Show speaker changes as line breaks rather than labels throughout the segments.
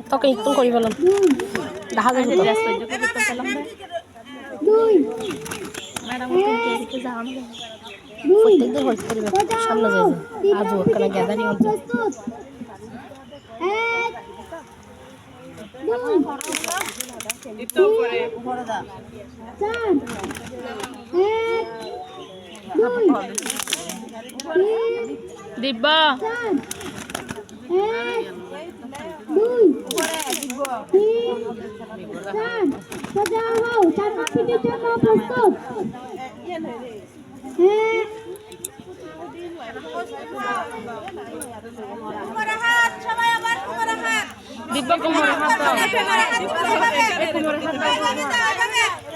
তোকে একটু করি বললাম দেখা যায় প্রত্যেকদিন হইতে পারবে সামনে যায় আজও ওখানে গ্যাদারিং হচ্ছে দিব্যা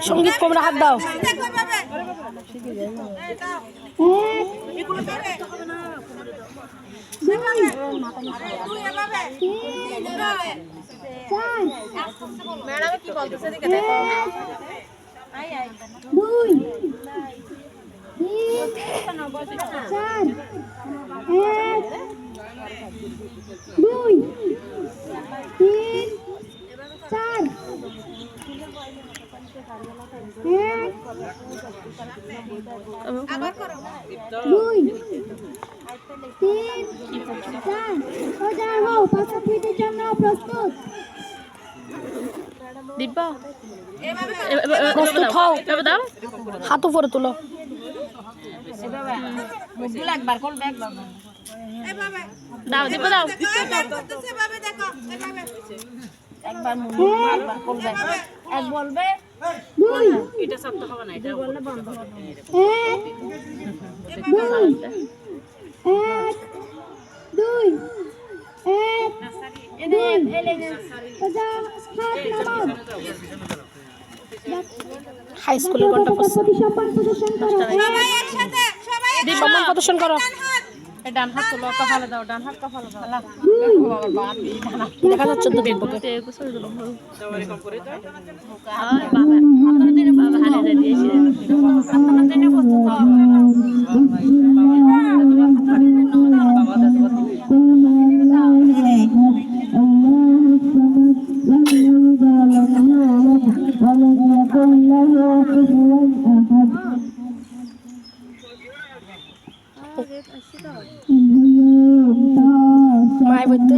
সঙ্গীত কোমরে হাত দাও ম্যাডাম কি বলতেছে দেখে দেখো দুই চার এক দুই তিন চার দুই তিন চার সোজা হও 5 মিনিটের জন্য প্রস্তুত দিব্যা প্রস্তুত হও দাও হাত উপরে তুলো মুখগুলো একবার কোন ব্যাগ দাও দাও দিব্যা দাও একবার মুখ একবার কোন ব্যাগ এক বলবে দুই এটা শক্ত হবে না এটা বললে বন্ধ হবে এক দুই এক হাই স্কুলের ঘন্টা সম্মান প্রদর্শন করো ডান হাত তোলো কপালে দাও ডান হাত কপালে দাও দেখা যাচ্ছে তো বেবকে মাই বলতে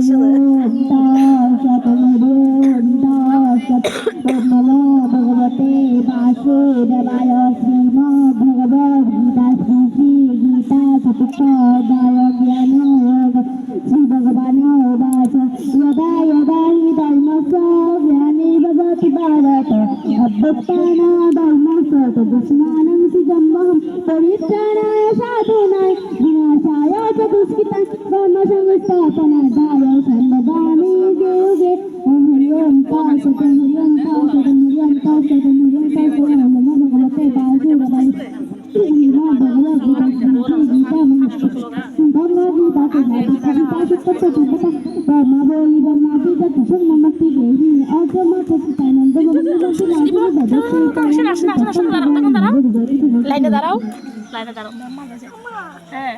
ভগবতে বাসুদেবায় শ্রীমদ্ ভগবদ গীতা শ্রী গীতা চতুর্থোধ্যায় জ্ঞান শ্রী ভগবান বাচ যদা যদা হি ধর্মস্য গ্লানির্ভবতি ভারত অভ্যুত্থানা ধর্মস্য তদুষ্মাनं সৃজন্মহং পরিত্রাণায় সাধুনায় বিনাশায় চ দুষ্কৃতাং ধর্মসংস্থাপনার্থায় সর্বদামি যুগে যুগে ওম তৎসৎ ওম তৎসৎ ওম তৎসৎ ওম তৎসৎ নমো ভগবতে বাসুদেবায় শ্রীমদ্ ভগবদ গীতা গীতা লাইনে দাঁড়াও হ্যাঁ